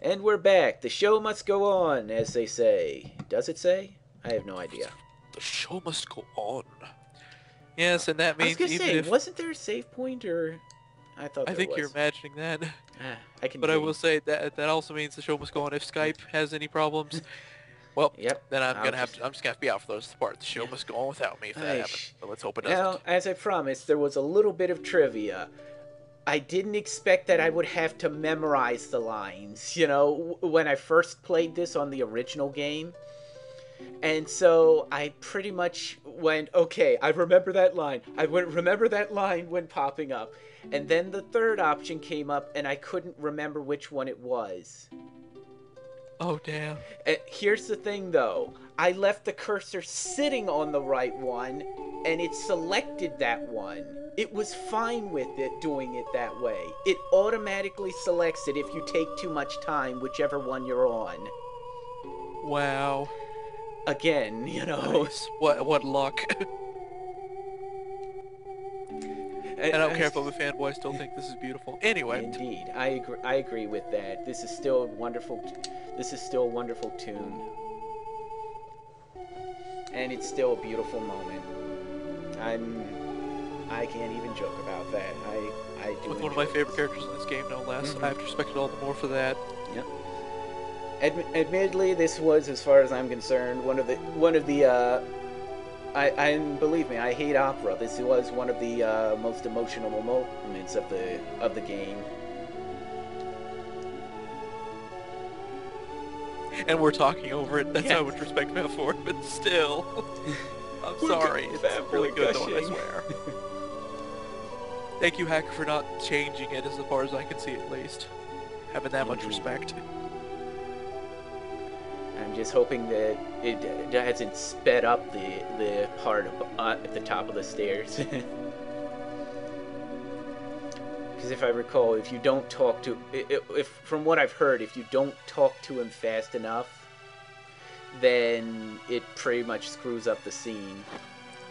And we're back. The show must go on, as they say. Does it say? I have no idea. The show must go on. Yes, and that I was means gonna even say, if wasn't there a save point, or I thought I there think you're was. imagining that, I can but I will dream. say that also means the show must go on. If Skype has any problems, well, Yep. then I'll just. I'm just gonna have to be out for those part. The show Yeah. must go on without me if that happens. But let's hope it Now, doesn't. as I promised, there was a little bit of trivia. I didn't expect that I would have to memorize the lines, when I first played this on the original game. And so I pretty much went, okay, I remember that line. I went, remember that line when popping up. And then the third option came up, and I couldn't remember which one it was. Oh damn. Here's the thing, though. I left the cursor sitting on the right one, and it selected that one. It was fine with it doing it that way. It automatically selects it if you take too much time, whichever one you're on. Wow. Again, Nice. What luck. And I don't care if I'm a fanboy, I still think this is beautiful. Anyway. Indeed, I agree with that. This is still a wonderful. This is still a wonderful tune, and it's still a beautiful moment. I can't even joke about that. I do. With one of my favorite characters in this game, no less. I have to respect it all the more for that. Yep. Admittedly, this was, as far as I'm concerned, one of the. And believe me, I hate opera. This was one of the most emotional moments of the game. And we're talking over it. That's Yeah. how much respect I have for it, but still. I'm sorry. It's really good though, I swear. Thank you, Hacker, for not changing it as far as I can see at least. Having that much respect. I'm just hoping that it hasn't sped up the part at the top of the stairs. Because if I recall, if you don't talk to, if from what I've heard, if you don't talk to him fast enough, then it pretty much screws up the scene.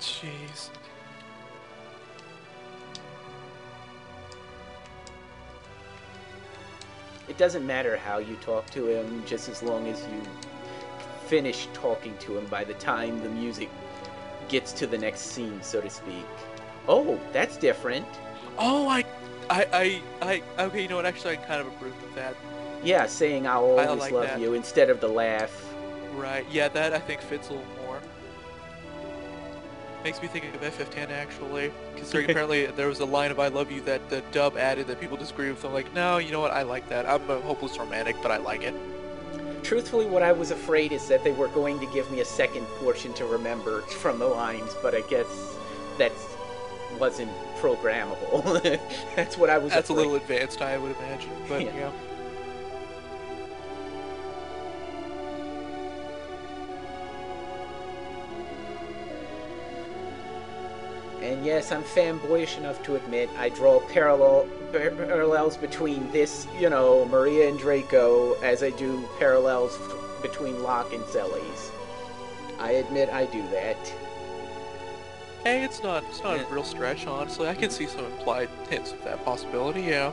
Jeez. It doesn't matter how you talk to him, just as long as you finish talking to him by the time the music gets to the next scene, so to speak. Oh, that's different. Oh, okay, you know what, actually I kind of approve of that. Yeah, saying I'll always like love that. you instead of the laugh. Right, yeah, that I think fits a little more. Makes me think of FF10 actually, considering apparently there was a line of I love you that the dub added that people disagree with. I'm like, no, you know what, I like that. I'm a hopeless romantic, but I like it. Truthfully, what I was afraid is that they were going to give me a second portion to remember from the lines, but I guess that wasn't programmable. That's what I was That's afraid. a little advanced, I would imagine, but yeah. And yes, I'm fanboyish enough to admit I draw parallels between this, Maria and Draco, as I do parallels between Locke and Celes. I admit I do that. Hey, it's not a real stretch, honestly. I can see some implied hints of that possibility, yeah.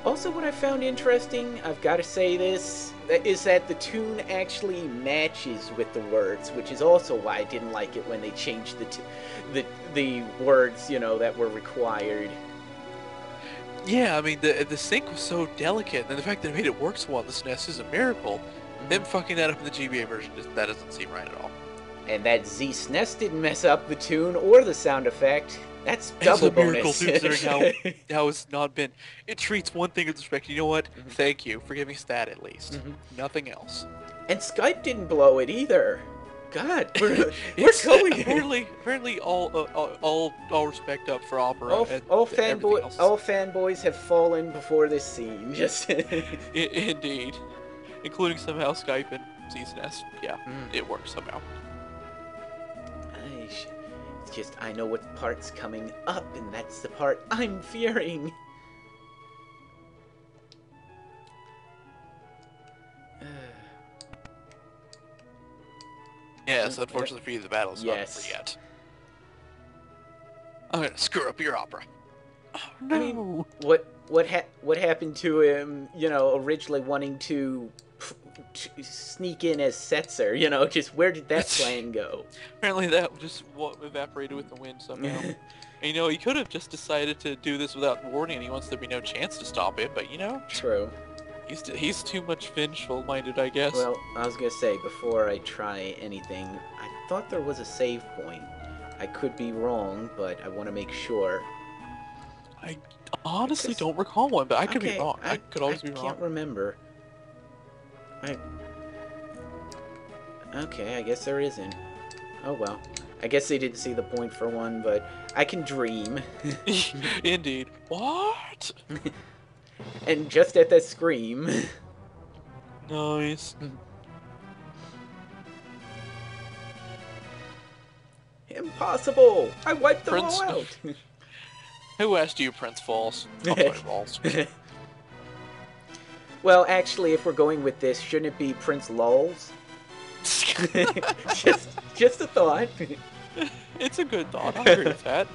Also, what I found interesting, I've got to say this, is that the tune actually matches with the words, which is also why I didn't like it when they changed the words, that were required. Yeah, I mean, the sync was so delicate, and the fact that it made it work so well in the SNES is a miracle. Them fucking that up in the GBA version, that doesn't seem right at all. And that Z-SNES didn't mess up the tune or the sound effect. That's double bonus. It's a miracle, too, considering how it's not been. It treats one thing with respect. You know what? Thank you for giving us that at least. Nothing else. And Skype didn't blow it either. God, we're going. Apparently, all respect up for Opera. All fanboys have fallen before this scene. Just indeed, including somehow Skype and Z-SNES. Yeah, it works somehow. It's just I know what part's coming up, and that's the part I'm fearing. Yes, unfortunately for you, the battle's not over yet. I'm gonna screw up your opera. Oh no! I mean, what happened to him? You know, originally wanting to sneak in as Setzer. You know, just where did that plan go? Apparently that just evaporated with the wind somehow. And, you know, he could have just decided to do this without warning anyone, so there'd be no chance to stop it. But you know, True. He's too much vengeful-minded, I guess. Well, I was gonna say before I try anything, I thought there was a save point. I could be wrong, but I want to make sure. I honestly don't recall one, but I could be wrong. I could always be wrong. I can't remember. Okay, I guess there isn't. Oh well. I guess they didn't see the point for one, but I can dream. Indeed. What? And just at that scream. Nice. Impossible! I wiped them all out! Who asked you, Prince Falls? I'll play Rolls. Well, actually, if we're going with this, shouldn't it be Prince Lulz? just a thought. It's a good thought. I agree with that.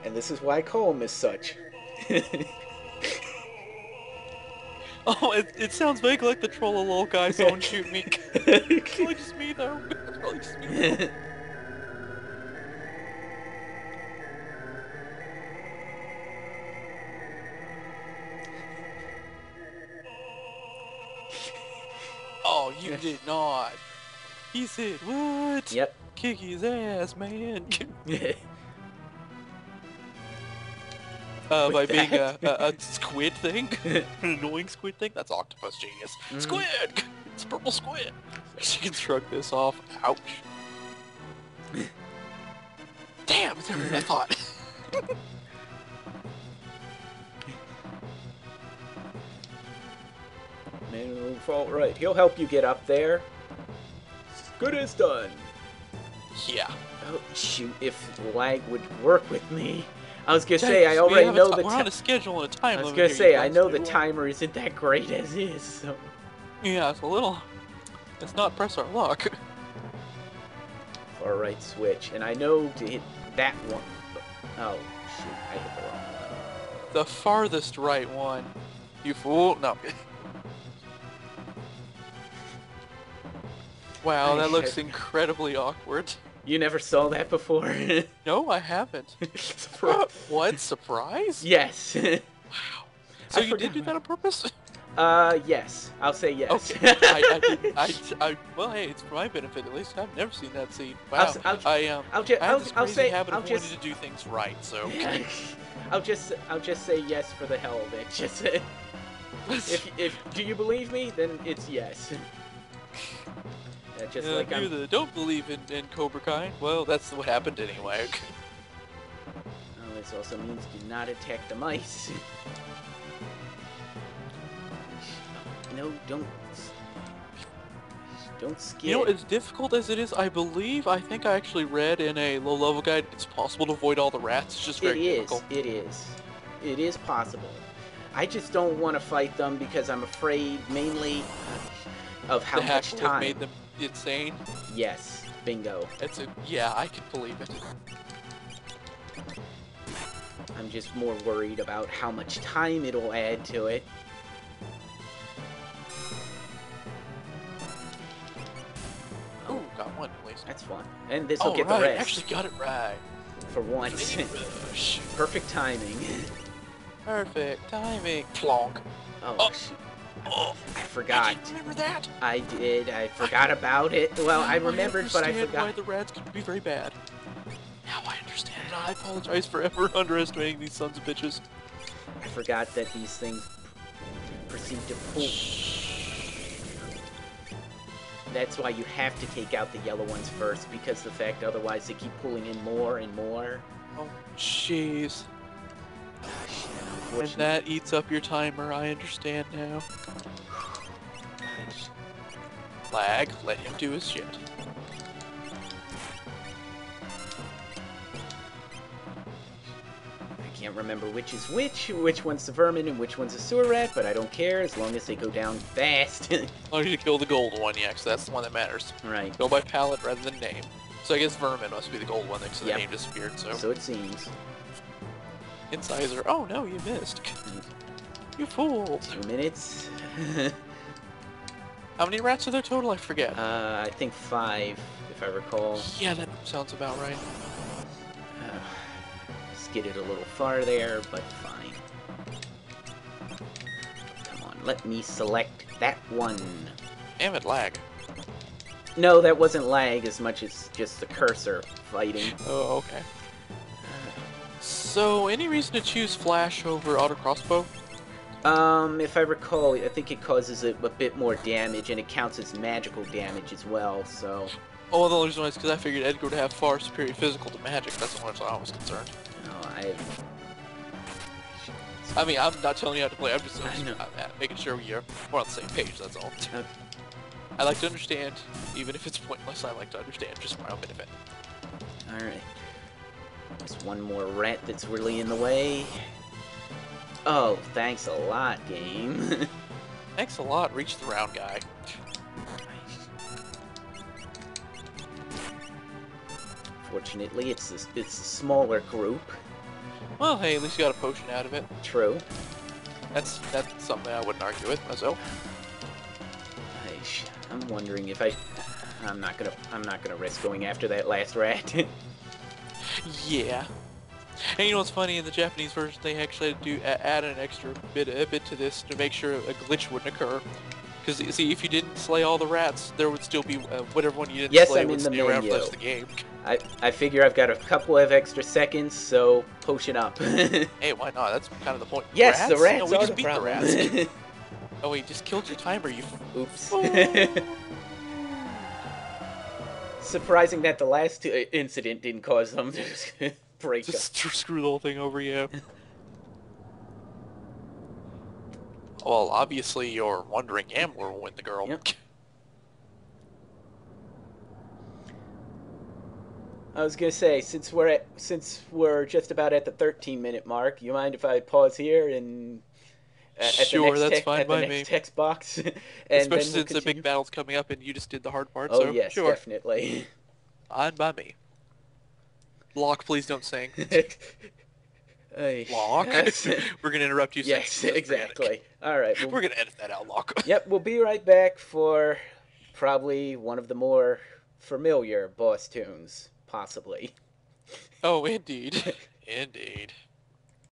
And this is why I call him as such. Oh, it sounds vaguely like the Trollolol guy, someone shoot me. It's probably just me, though. It's probably just me, though. Oh, you did not. He said, what? Yep. Kick his ass, man. By being a squid thing? An annoying squid thing? That's octopus genius. Squid! It's a purple squid! She can shrug this off. Ouch. Damn, it's everything I thought. No fault, right. He'll help you get up there. Good as done. Yeah. Oh, shoot, if lag would work with me. I was gonna say, I already know the we're on a schedule and a time limit. I was gonna say, I know the timer isn't that great as is, so... Yeah, it's a little... Let's not press our luck. Far right switch, and I know to hit that one. Oh, shoot, I hit the wrong one. The farthest right one. You fool. No. Wow, that looks incredibly awkward. You never saw that before? No, I haven't. What? Surprise? Yes. Wow. So you did do that on purpose? Yes. I'll say yes. Okay. Well, hey, it's for my benefit at least. I've never seen that scene. Wow. I have this crazy habit of wanting to do things right, so. I'll just say yes for the hell of it. Just if do you believe me? Then it's yes. Just like you that don't believe in Cobra Kai, well, that's what happened anyway. Oh, this also means do not attack the mice. No, don't skip. You know, as difficult as it is, I think I actually read in a low-level guide, it's possible to avoid all the rats. It's just very difficult. It is possible. I just don't want to fight them because I'm afraid mainly of how much time. Made them insane. Yes, bingo. Yeah, I can believe it. I'm just more worried about how much time it'll add to it. Oh, got one, please. That's fun. And this will get the rest. Actually got it right. For once. Perfect timing. Perfect timing. Plonk. Oh, shoot. Oh, I forgot. Did you remember that? I did. I forgot about it. Well, I remembered, but I forgot. Why the rats can be very bad. Now I understand. I apologize for ever underestimating these sons of bitches. I forgot that these things proceed to pull. That's why you have to take out the yellow ones first, because the fact otherwise they keep pulling in more and more. Oh, jeez. And that eats up your timer, I understand now. Lag, let him do his shit. I can't remember which is which one's the vermin and which one's a sewer rat, but I don't care as long as they go down fast. I want you to kill the gold one, yeah, because that's the one that matters. Right. Go by palette rather than name. So I guess vermin must be the gold one, because the name disappeared, so... So it seems. Incisor. Oh no, you missed. You fool. 2 minutes. How many rats are there total? I forget. I think 5, if I recall. Yeah, that sounds about right. Skidded a little far there, but fine. Come on, let me select that one. Damn it, lag. No, that wasn't lag as much as just the cursor fighting. Oh, okay. So, any reason to choose flash over auto crossbow? If I recall, I think it causes a bit more damage, and it counts as magical damage as well, so... Oh, well, the only reason why is because I figured Edgar would have far superior physical to magic. That's the one I was concerned. No, I mean, I'm not telling you how to play. I'm just making sure we're on the same page, that's all. Okay. I like to understand, even if it's pointless, I like to understand, just for my own benefit. Alright. There's one more rat that's really in the way. Oh, thanks a lot, game. Thanks a lot, reach the round guy. Fortunately, it's a smaller group. Well, hey, at least you got a potion out of it. True. That's something I wouldn't argue with myself. I'm wondering if I'm not gonna risk going after that last rat. Yeah. And you know what's funny? In the Japanese version, they actually had to add an extra bit to this to make sure a glitch wouldn't occur. Because see, if you didn't slay all the rats, there would still be whatever one you didn't slay would stay around for the rest of the game. I figure I've got a couple of extra seconds, so potion up. Hey, why not? That's kind of the point. Yes, rats? the rats no, we are just the beat problem. the rats. Oh, wait, just killed your timer, you... Oops. Surprising that the last incident didn't cause them to break up. Just screw the whole thing over, yeah. Well, obviously you're wondering Amber will win the girl. Yep. I was gonna say, since we're just about at the 13-minute mark, you mind if I pause here and sure, that's fine by me. next text box, and especially then since the big battle's coming up and you just did the hard part. Oh so yes, sure. definitely. On by me. Lock, please don't sing. Lock. We're gonna interrupt you. Yes, exactly. All right, we're gonna edit that out, Lock. Yep, we'll be right back for probably one of the more familiar boss tunes, possibly. Oh, indeed, indeed.